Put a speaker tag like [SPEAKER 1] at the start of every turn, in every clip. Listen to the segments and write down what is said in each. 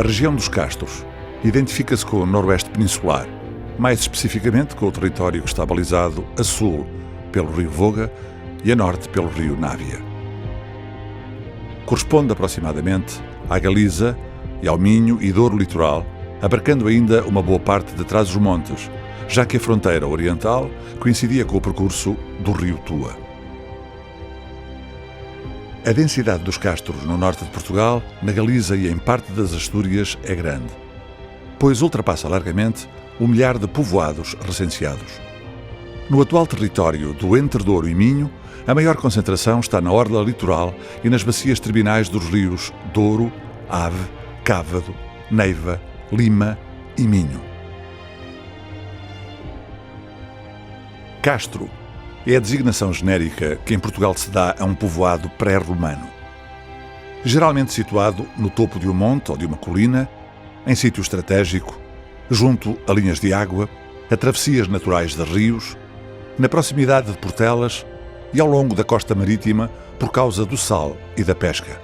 [SPEAKER 1] região dos Castros identifica-se com o noroeste peninsular, mais especificamente com o território que está balizado a sul pelo rio Voga e a norte pelo rio Návia. Corresponde aproximadamente à Galiza e ao Minho e Douro litoral, abarcando ainda uma boa parte de Trás-os-Montes, já que a fronteira oriental coincidia com o percurso do rio Tua. A densidade dos castros no norte de Portugal, na Galiza e em parte das Astúrias é grande, pois ultrapassa largamente o milhar de povoados recenseados. No atual território do Entre Douro e Minho, a maior concentração está na orla litoral e nas bacias terminais dos rios Douro, Ave, Cávado, Neiva, Lima e Minho. Castro é a designação genérica que em Portugal se dá a um povoado pré-romano. Geralmente situado no topo de um monte ou de uma colina, em sítio estratégico, junto a linhas de água, a travessias naturais de rios, na proximidade de portelas e ao longo da costa marítima por causa do sal e da pesca.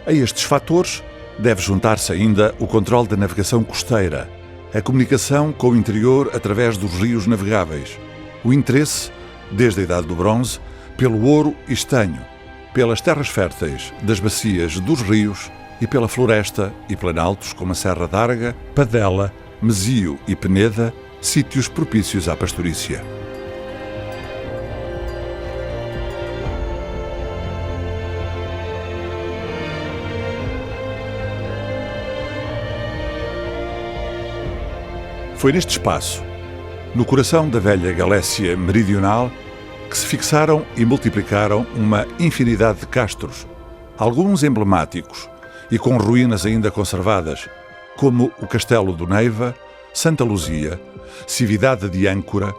[SPEAKER 1] A estes fatores deve juntar-se ainda o controle da navegação costeira, a comunicação com o interior através dos rios navegáveis, o interesse, desde a Idade do Bronze, pelo ouro e estanho, pelas terras férteis das bacias dos rios e pela floresta e planaltos como a Serra d'Arga, Padela, Mesio e Peneda, sítios propícios à pastorícia. Foi neste espaço, no coração da velha Galécia meridional, que se fixaram e multiplicaram uma infinidade de castros, alguns emblemáticos e com ruínas ainda conservadas, como o Castelo do Neiva, Santa Luzia, Cividade de Âncora,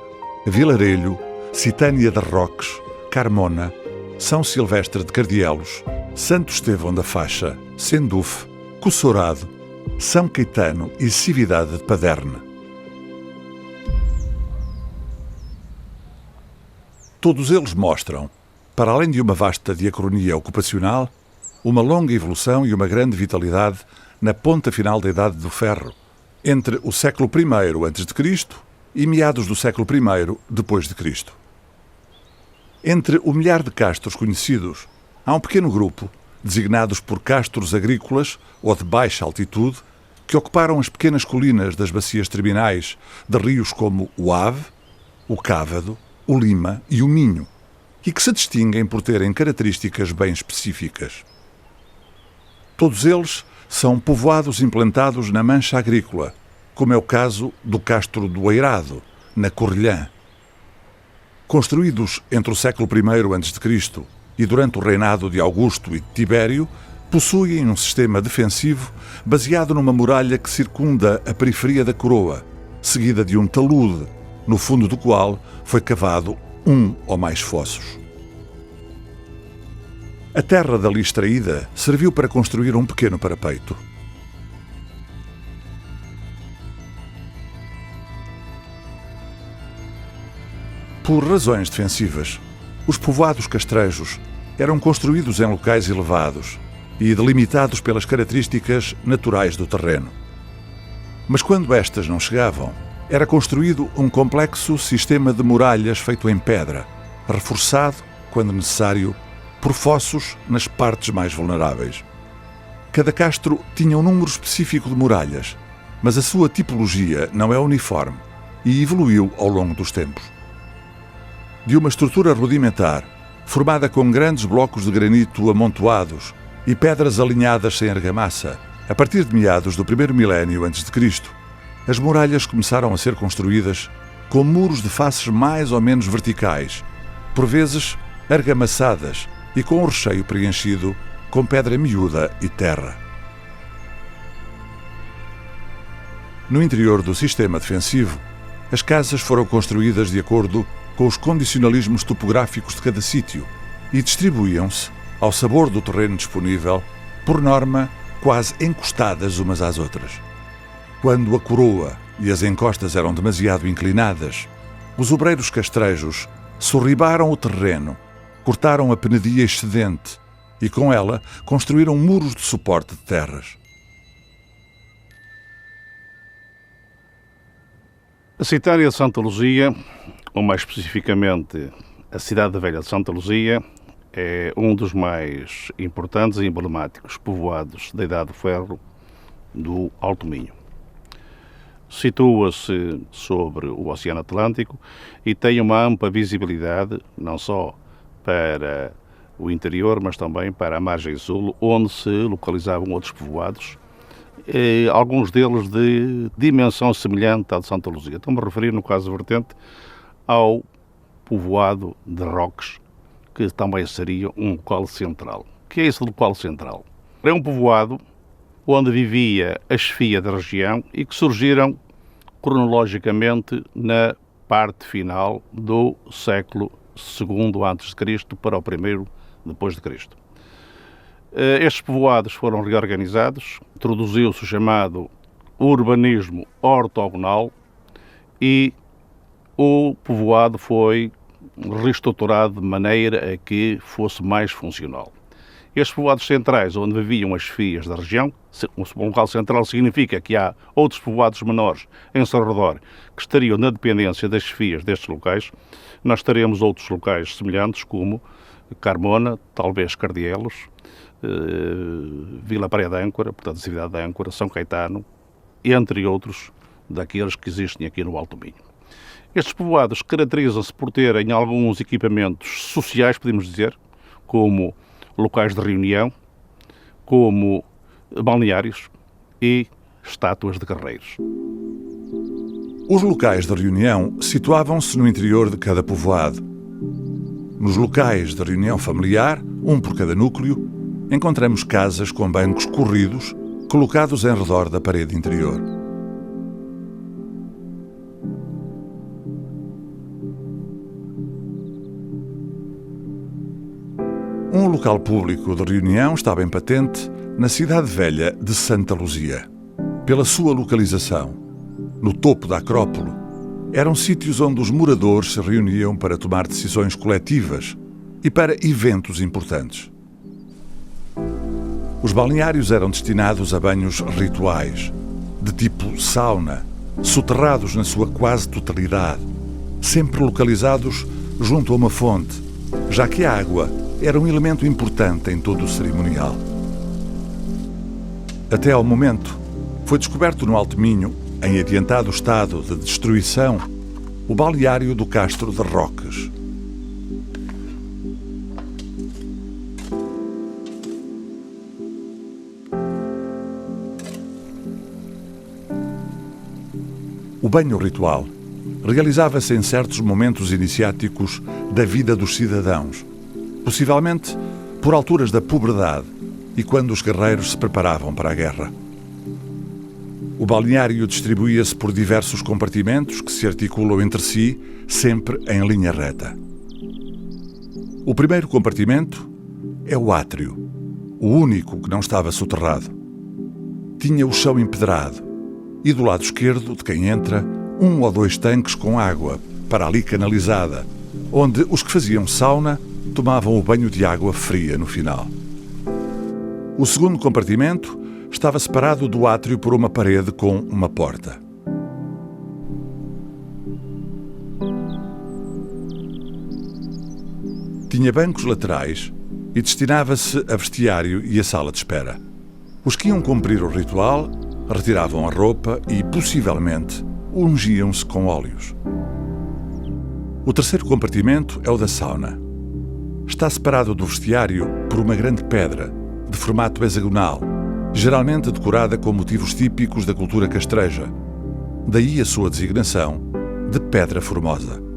[SPEAKER 1] Vilarelho, Citânia de Roques, Carmona, São Silvestre de Cardielos, Santo Estevão da Faixa, Sendufe, Cossorado, São Caetano e Cividade de Paderne. Todos eles mostram, para além de uma vasta diacronia ocupacional, uma longa evolução e uma grande vitalidade na ponta final da Idade do Ferro, entre o século I a.C. e meados do século I depois de Cristo. Entre o milhar de castros conhecidos, há um pequeno grupo, designados por castros agrícolas ou de baixa altitude, que ocuparam as pequenas colinas das bacias terminais de rios como o Ave, o Cávado, o Lima e o Minho, e que se distinguem por terem características bem específicas. Todos eles são povoados implantados na mancha agrícola, como é o caso do Castro do Eirado, na Corrilhã. Construídos entre o século I a.C. e durante o reinado de Augusto e de Tibério, possuem um sistema defensivo baseado numa muralha que circunda a periferia da coroa, seguida de um talude, no fundo do qual foi cavado um ou mais fossos. A terra dali extraída serviu para construir um pequeno parapeito. Por razões defensivas, os povoados castrejos eram construídos em locais elevados e delimitados pelas características naturais do terreno. Mas quando estas não chegavam, era construído um complexo sistema de muralhas feito em pedra, reforçado, quando necessário, por fossos nas partes mais vulneráveis. Cada castro tinha um número específico de muralhas, mas a sua tipologia não é uniforme e evoluiu ao longo dos tempos. De uma estrutura rudimentar, formada com grandes blocos de granito amontoados e pedras alinhadas sem argamassa, a partir de meados do primeiro milénio a.C., as muralhas começaram a ser construídas com muros de faces mais ou menos verticais, por vezes argamassadas e com o recheio preenchido com pedra miúda e terra. No interior do sistema defensivo, as casas foram construídas de acordo com os condicionalismos topográficos de cada sítio e distribuíam-se, ao sabor do terreno disponível, por norma, quase encostadas umas às outras. Quando a coroa e as encostas eram demasiado inclinadas, os obreiros castrejos sorribaram o terreno, cortaram a penedia excedente e com ela construíram muros de suporte de terras.
[SPEAKER 2] A Citária de Santa Luzia, ou mais especificamente a Cidade Velha de Santa Luzia, é um dos mais importantes e emblemáticos povoados da Idade do Ferro do Alto Minho. Situa-se sobre o Oceano Atlântico e tem uma ampla visibilidade, não só para o interior, mas também para a margem sul, onde se localizavam outros povoados, alguns deles de dimensão semelhante à de Santa Luzia. Estou-me a referir, no caso vertente, ao povoado de Roques, que também seria um local central. O que é esse local central? É um povoado onde vivia a chefia da região e que surgiram cronologicamente na parte final do século II a.C. para o I depois de Cristo. Estes povoados foram reorganizados, introduziu-se o chamado urbanismo ortogonal e o povoado foi reestruturado de maneira a que fosse mais funcional. Estes povoados centrais, onde viviam as chefias da região, um local central significa que há outros povoados menores em seu redor que estariam na dependência das chefias destes locais. Nós teremos outros locais semelhantes, como Carmona, talvez Cardielos, Vila Praia de Âncora, portanto a cidade de Âncora, São Caetano, entre outros daqueles que existem aqui no Alto Minho. Estes povoados caracterizam-se por terem alguns equipamentos sociais, podemos dizer, como locais de reunião, como balneários e estátuas de guerreiros.
[SPEAKER 1] Os locais de reunião situavam-se no interior de cada povoado. Nos locais de reunião familiar, um por cada núcleo, encontramos casas com bancos corridos colocados em redor da parede interior. Um local público de reunião está bem patente na Cidade Velha de Santa Luzia. Pela sua localização, no topo da Acrópole, eram sítios onde os moradores se reuniam para tomar decisões coletivas e para eventos importantes. Os balneários eram destinados a banhos rituais, de tipo sauna, soterrados na sua quase totalidade, sempre localizados junto a uma fonte, já que a água era um elemento importante em todo o cerimonial. Até ao momento, foi descoberto no Alto Minho, em adiantado estado de destruição, o balneário do Castro de Roques. O banho ritual realizava-se em certos momentos iniciáticos da vida dos cidadãos, possivelmente por alturas da puberdade e quando os guerreiros se preparavam para a guerra. O balneário distribuía-se por diversos compartimentos que se articulam entre si, sempre em linha reta. O primeiro compartimento é o átrio, o único que não estava soterrado. Tinha o chão empedrado e do lado esquerdo de quem entra, 1 ou 2 tanques com água para ali canalizada, onde os que faziam sauna tomavam o banho de água fria no final. O segundo compartimento estava separado do átrio por uma parede com uma porta. Tinha bancos laterais e destinava-se a vestiário e a sala de espera. Os que iam cumprir o ritual retiravam a roupa e, possivelmente, ungiam-se com óleos. O terceiro compartimento é o da sauna. Está separado do vestiário por uma grande pedra, de formato hexagonal, geralmente decorada com motivos típicos da cultura castreja. Daí a sua designação de Pedra Formosa.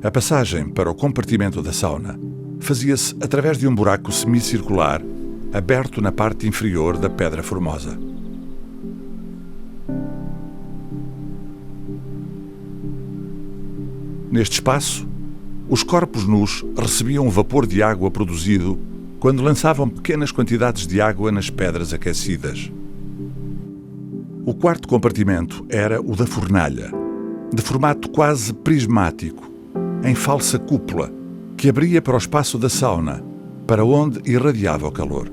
[SPEAKER 1] A passagem para o compartimento da sauna fazia-se através de um buraco semicircular aberto na parte inferior da Pedra Formosa. Neste espaço, os corpos nus recebiam o vapor de água produzido quando lançavam pequenas quantidades de água nas pedras aquecidas. O quarto compartimento era o da fornalha, de formato quase prismático, em falsa cúpula, que abria para o espaço da sauna, para onde irradiava o calor.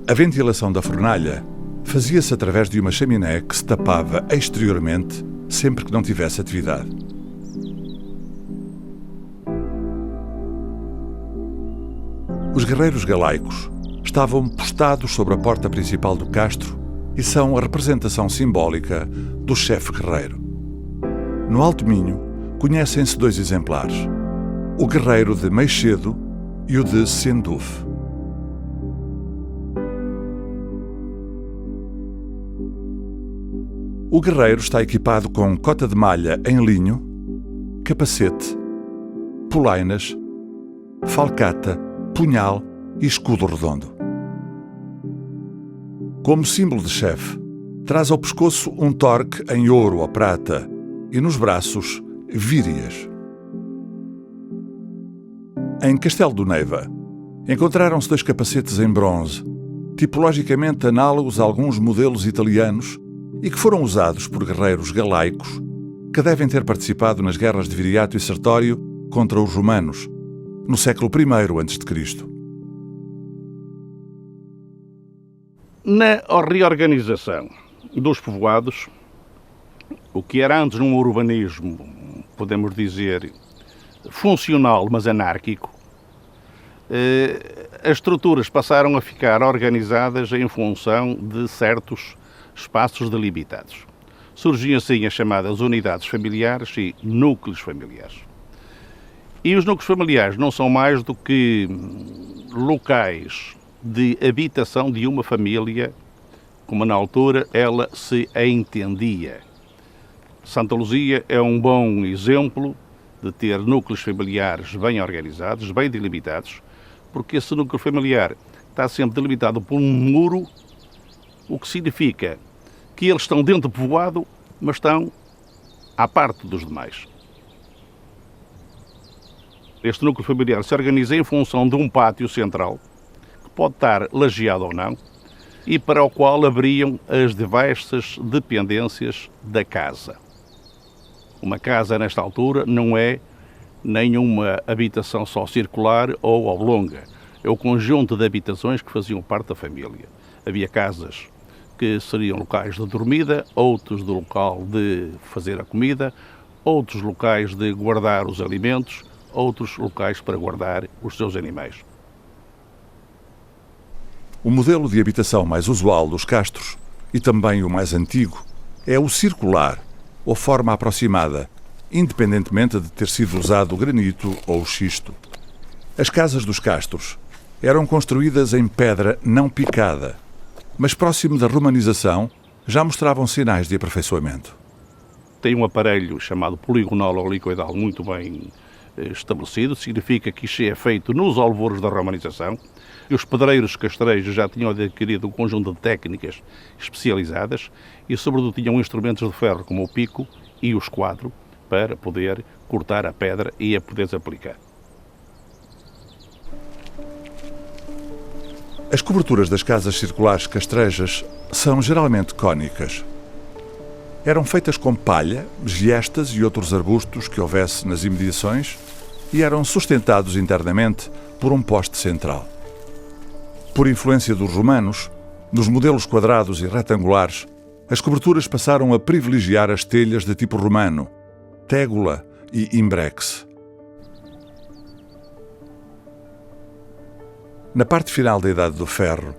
[SPEAKER 1] A ventilação da fornalha fazia-se através de uma chaminé que se tapava exteriormente sempre que não tivesse atividade. Os guerreiros galaicos estavam postados sobre a porta principal do castro e são a representação simbólica do chefe guerreiro. No Alto Minho, conhecem-se dois exemplares, o guerreiro de Meixedo e o de Senduf. O guerreiro está equipado com cota de malha em linho, capacete, polainas, falcata, punhal e escudo redondo. Como símbolo de chefe, traz ao pescoço um torque em ouro ou prata e nos braços vírias. Em Castelo do Neiva, encontraram-se dois capacetes em bronze, tipologicamente análogos a alguns modelos italianos e que foram usados por guerreiros galaicos que devem ter participado nas guerras de Viriato e Sertório contra os romanos, no século I a.C.
[SPEAKER 2] Na reorganização dos povoados, o que era antes um urbanismo, podemos dizer, funcional, mas anárquico, as estruturas passaram a ficar organizadas em função de certos espaços delimitados. Surgiam assim as chamadas unidades familiares e núcleos familiares. E os núcleos familiares não são mais do que locais de habitação de uma família, como na altura ela se entendia. Santa Luzia é um bom exemplo de ter núcleos familiares bem organizados, bem delimitados, porque esse núcleo familiar está sempre delimitado por um muro, o que significa que eles estão dentro do povoado, mas estão à parte dos demais. Este núcleo familiar se organiza em função de um pátio central, que pode estar lajeado ou não, e para o qual abriam as diversas dependências da casa. Uma casa, nesta altura, não é nenhuma habitação só circular ou oblonga. É o conjunto de habitações que faziam parte da família. Havia casas que seriam locais de dormida, outros de local de fazer a comida, outros locais de guardar os alimentos, outros locais para guardar os seus animais.
[SPEAKER 1] O modelo de habitação mais usual dos castros, e também o mais antigo, é o circular, ou forma aproximada, independentemente de ter sido usado o granito ou o xisto. As casas dos castros eram construídas em pedra não picada, mas próximo da romanização já mostravam sinais de aperfeiçoamento.
[SPEAKER 2] Tem um aparelho chamado poligonal ou liquidal muito bem estabelecido, significa que isto é feito nos alvores da romanização, e os pedreiros castrejos já tinham adquirido um conjunto de técnicas especializadas e, sobretudo, tinham instrumentos de ferro como o pico e o esquadro para poder cortar a pedra e a poder aplicar.
[SPEAKER 1] As coberturas das casas circulares castrejas são geralmente cônicas. Eram feitas com palha, giestas e outros arbustos que houvesse nas imediações e eram sustentados internamente por um poste central. Por influência dos romanos, nos modelos quadrados e retangulares, as coberturas passaram a privilegiar as telhas de tipo romano, tégula e imbrex. Na parte final da Idade do Ferro,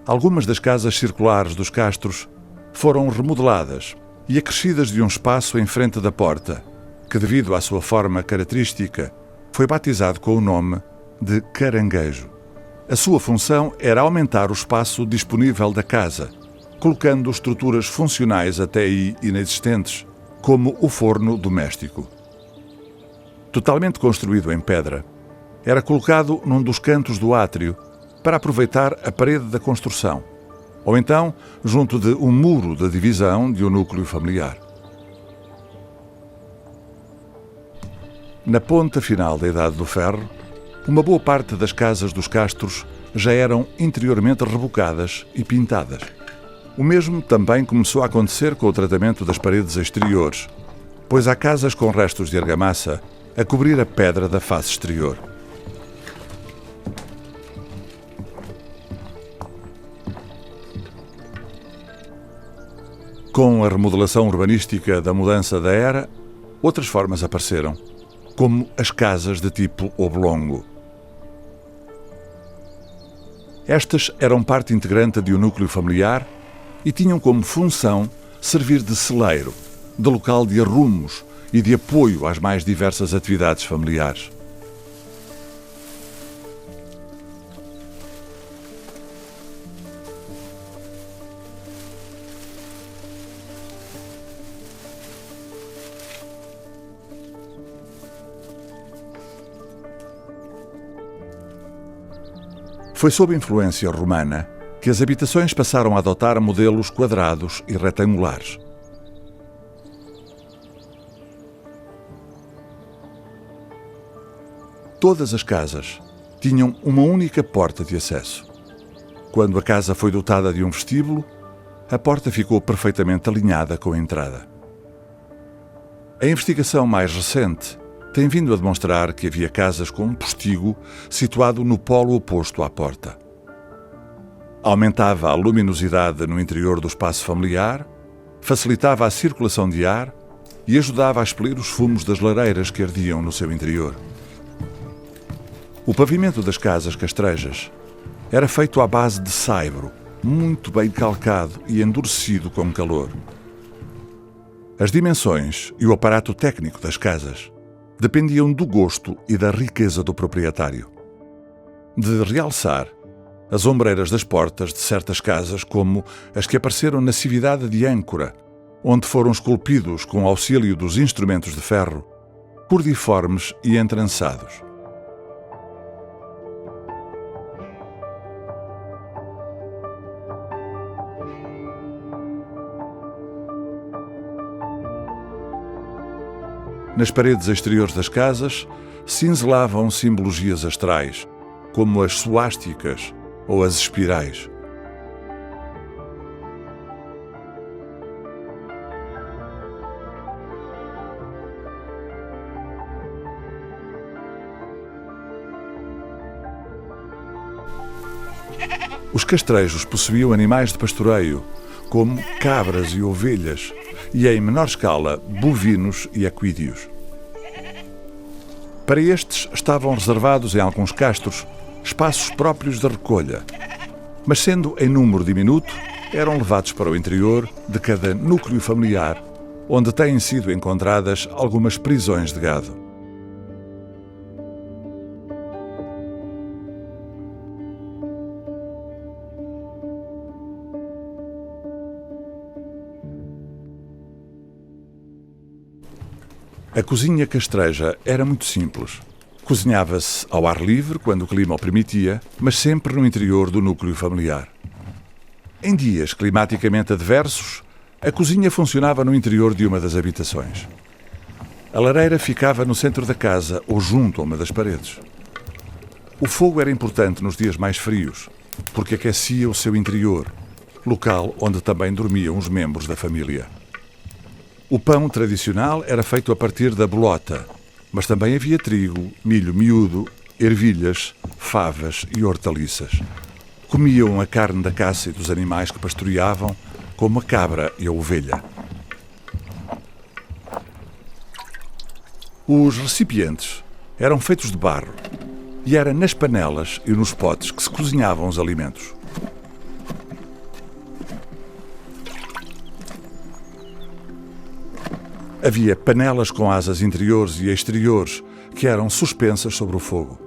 [SPEAKER 1] algumas das casas circulares dos castros foram remodeladas e acrescidas de um espaço em frente da porta, que, devido à sua forma característica, foi batizado com o nome de caranguejo. A sua função era aumentar o espaço disponível da casa, colocando estruturas funcionais até aí inexistentes, como o forno doméstico. Totalmente construído em pedra, era colocado num dos cantos do átrio para aproveitar a parede da construção, ou então junto de um muro de divisão de um núcleo familiar. Na ponta final da Idade do Ferro, uma boa parte das casas dos castros já eram interiormente rebocadas e pintadas. O mesmo também começou a acontecer com o tratamento das paredes exteriores, pois há casas com restos de argamassa a cobrir a pedra da face exterior. Com a remodelação urbanística da mudança da era, outras formas apareceram, como as casas de tipo oblongo. Estas eram parte integrante de um núcleo familiar e tinham como função servir de celeiro, de local de arrumos e de apoio às mais diversas atividades familiares. Foi sob influência romana que as habitações passaram a adotar modelos quadrados e retangulares. Todas as casas tinham uma única porta de acesso. Quando a casa foi dotada de um vestíbulo, a porta ficou perfeitamente alinhada com a entrada. A investigação mais recente tem vindo a demonstrar que havia casas com um postigo situado no polo oposto à porta. Aumentava a luminosidade no interior do espaço familiar, facilitava a circulação de ar e ajudava a expelir os fumos das lareiras que ardiam no seu interior. O pavimento das casas castrejas era feito à base de saibro, muito bem calcado e endurecido com calor. As dimensões e o aparato técnico das casas dependiam do gosto e da riqueza do proprietário. De realçar as ombreiras das portas de certas casas, como as que apareceram na Cividade de Âncora, onde foram esculpidos com auxílio dos instrumentos de ferro, cordiformes e entrançados. Nas paredes exteriores das casas cinzelavam simbologias astrais, como as suásticas ou as espirais. Os castrejos possuíam animais de pastoreio, como cabras e ovelhas, e, em menor escala, bovinos e equídeos. Para estes estavam reservados, em alguns castros, espaços próprios de recolha, mas, sendo em número diminuto, eram levados para o interior de cada núcleo familiar, onde têm sido encontradas algumas prisões de gado. A cozinha castreja era muito simples. Cozinhava-se ao ar livre, quando o clima o permitia, mas sempre no interior do núcleo familiar. Em dias climaticamente adversos, a cozinha funcionava no interior de uma das habitações. A lareira ficava no centro da casa ou junto a uma das paredes. O fogo era importante nos dias mais frios, porque aquecia o seu interior, local onde também dormiam os membros da família. O pão tradicional era feito a partir da bolota, mas também havia trigo, milho miúdo, ervilhas, favas e hortaliças. Comiam a carne da caça e dos animais que pastoreavam, como a cabra e a ovelha. Os recipientes eram feitos de barro e era nas panelas e nos potes que se cozinhavam os alimentos. Havia panelas com asas interiores e exteriores que eram suspensas sobre o fogo.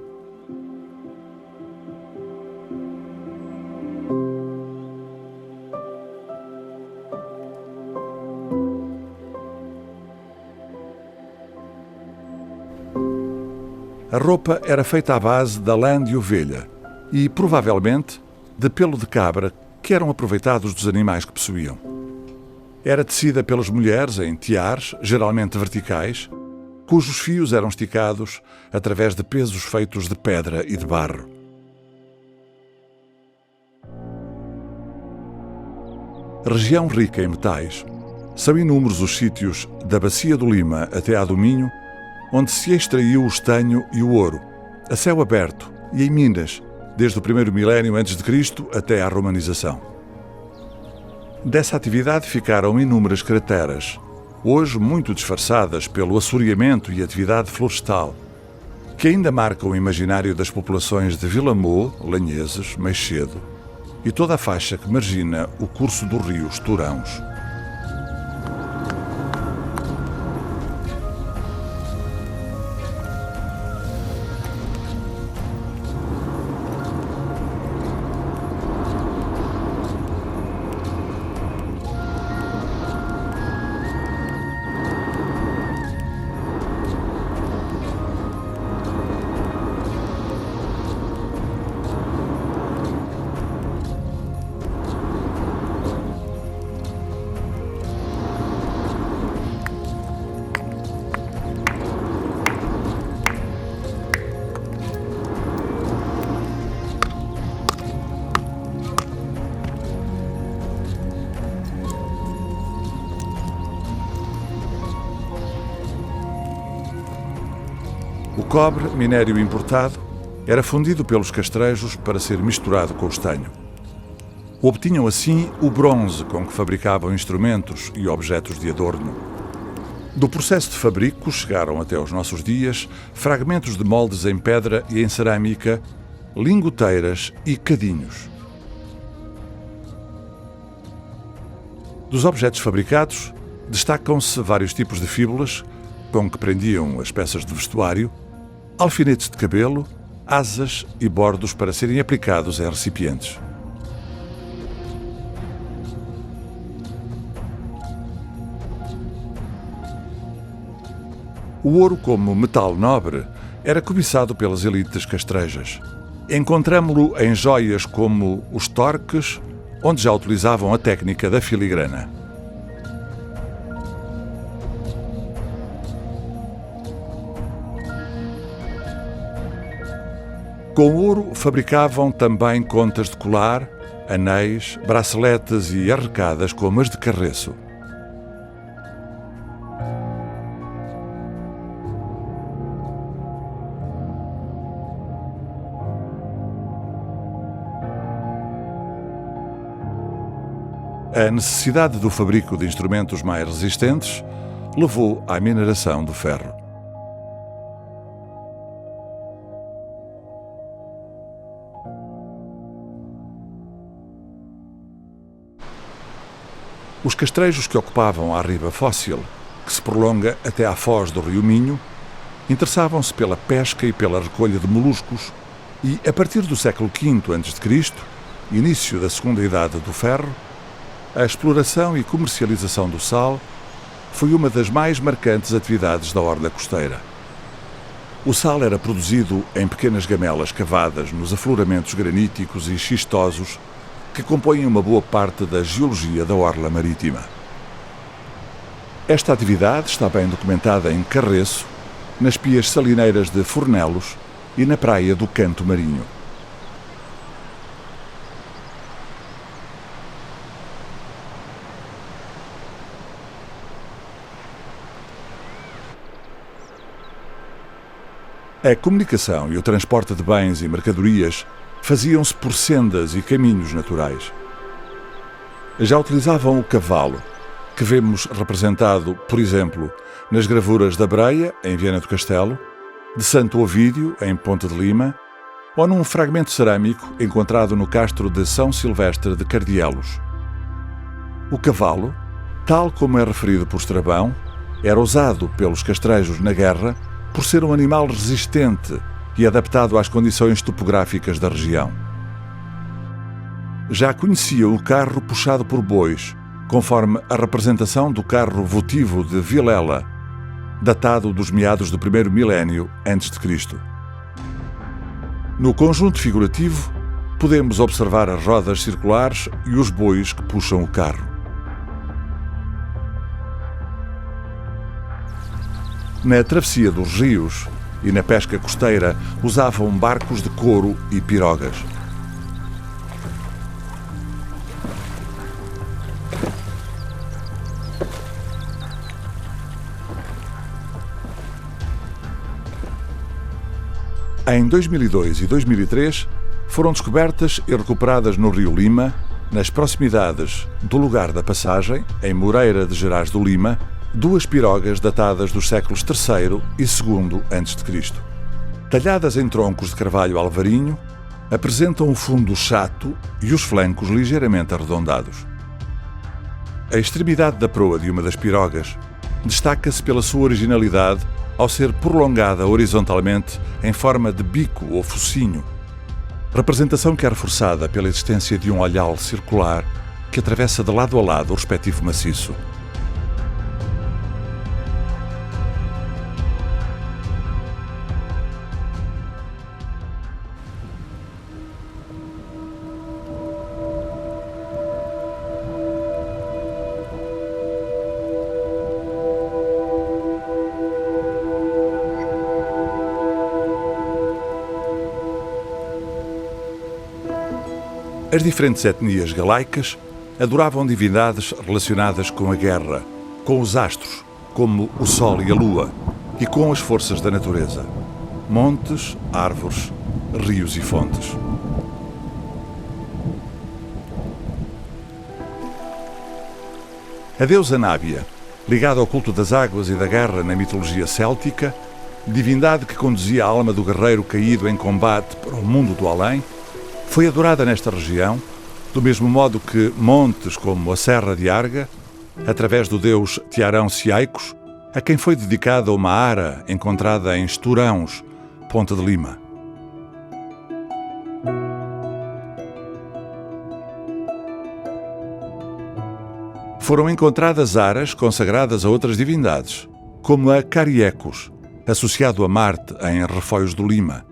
[SPEAKER 1] A roupa era feita à base da lã de ovelha e, provavelmente, de pelo de cabra que eram aproveitados dos animais que possuíam. Era tecida pelas mulheres em tiares, geralmente verticais, cujos fios eram esticados através de pesos feitos de pedra e de barro. Região rica em metais, são inúmeros os sítios da Bacia do Lima até à do Minho, onde se extraiu o estanho e o ouro, a céu aberto e em minas, desde o primeiro milénio antes de Cristo até à romanização. Dessa atividade ficaram inúmeras crateras, hoje muito disfarçadas pelo assoreamento e atividade florestal, que ainda marcam o imaginário das populações de Vilamô, Lanheses, Meixedo e toda a faixa que margina o curso do rio Esturãos. O cobre, minério importado, era fundido pelos castrejos para ser misturado com o estanho. Obtinham assim o bronze com que fabricavam instrumentos e objetos de adorno. Do processo de fabrico chegaram até aos nossos dias fragmentos de moldes em pedra e em cerâmica, lingoteiras e cadinhos. Dos objetos fabricados, destacam-se vários tipos de fíbulas, com que prendiam as peças de vestuário, alfinetes de cabelo, asas e bordos para serem aplicados em recipientes. O ouro, como metal nobre, era cobiçado pelas elites castrejas. Encontramo-lo em joias como os torques, onde já utilizavam a técnica da filigrana. Com ouro fabricavam também contas de colar, anéis, braceletes e arrecadas como as de carreço. A necessidade do fabrico de instrumentos mais resistentes levou à mineração do ferro. Os castrejos que ocupavam a riba fóssil, que se prolonga até à foz do rio Minho, interessavam-se pela pesca e pela recolha de moluscos e, a partir do século V a.C., início da Segunda Idade do Ferro, a exploração e comercialização do sal foi uma das mais marcantes atividades da orla costeira. O sal era produzido em pequenas gamelas cavadas nos afloramentos graníticos e xistosos que compõem uma boa parte da geologia da orla marítima. Esta atividade está bem documentada em Carreço, nas pias salineiras de Fornelos e na praia do Canto Marinho. A comunicação e o transporte de bens e mercadorias faziam-se por sendas e caminhos naturais. Já utilizavam o cavalo, que vemos representado, por exemplo, nas gravuras da Breia, em Viana do Castelo, de Santo Ovídio, em Ponte de Lima, ou num fragmento cerâmico encontrado no castro de São Silvestre de Cardielos. O cavalo, tal como é referido por Estrabão, era usado pelos castrejos na guerra por ser um animal resistente e adaptado às condições topográficas da região. Já conheciam o carro puxado por bois, conforme a representação do carro votivo de Vilela, datado dos meados do primeiro milénio antes de Cristo. No conjunto figurativo, podemos observar as rodas circulares e os bois que puxam o carro. Na travessia dos rios e na pesca costeira usavam barcos de couro e pirogas. Em 2002 e 2003 foram descobertas e recuperadas no Rio Lima, nas proximidades do lugar da passagem, em Moreira de Gerás do Lima, 2 pirogas datadas dos séculos III e II a.C. Talhadas em troncos de carvalho alvarinho, apresentam o fundo chato e os flancos ligeiramente arredondados. A extremidade da proa de uma das pirogas destaca-se pela sua originalidade ao ser prolongada horizontalmente em forma de bico ou focinho, representação que é reforçada pela existência de um olhal circular que atravessa de lado a lado o respectivo maciço. As diferentes etnias galaicas adoravam divindades relacionadas com a guerra, com os astros, como o Sol e a Lua, e com as forças da natureza, montes, árvores, rios e fontes. A deusa Nábia, ligada ao culto das águas e da guerra na mitologia céltica, divindade que conduzia a alma do guerreiro caído em combate para o mundo do além, foi adorada nesta região, do mesmo modo que montes como a Serra de Arga, através do deus Tiarão Ciaicos, a quem foi dedicada uma ara encontrada em Esturãos, Ponta de Lima. Foram encontradas aras consagradas a outras divindades, como a Cariecos, associado a Marte em Refoios do Lima,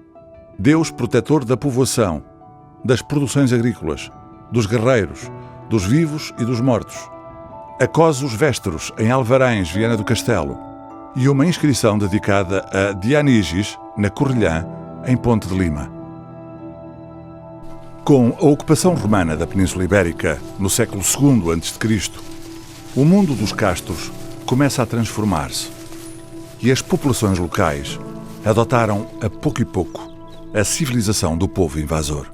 [SPEAKER 1] deus protetor da povoação, das produções agrícolas, dos guerreiros, dos vivos e dos mortos. A Cosos Vestros, em Alvarães, Viana do Castelo, e uma inscrição dedicada a Dianigis, na Correlhã, em Ponte de Lima. Com a ocupação romana da Península Ibérica, no século II a.C., o mundo dos castros começa a transformar-se e as populações locais adotaram, a pouco e pouco, a civilização do povo invasor.